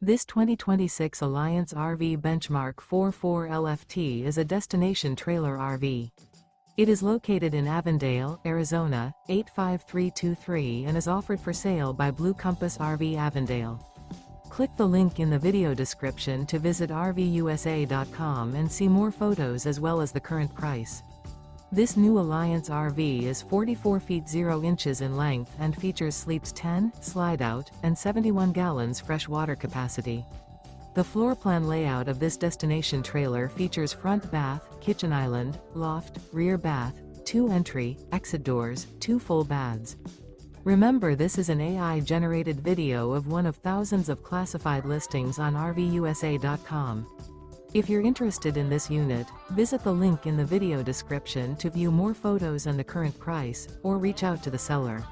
This 2026 Alliance RV Benchmark 44 LFT is a destination trailer RV. It is located in Avondale, Arizona, 85323 and is offered for sale by Blue Compass RV Avondale. Click the link in the video description to visit RVUSA.com and see more photos as well as the current price. This new Alliance RV is 44 feet 0 inches in length and features sleeps 10, slide-out, and 71 gallons fresh water capacity. The floor plan layout of this destination trailer features front bath, kitchen island, loft, rear bath, 2 entry, exit doors, 2 full baths. Remember, this is an AI-generated video of one of thousands of classified listings on RVUSA.com. If you're interested in this unit, visit the link in the video description to view more photos and the current price, or reach out to the seller.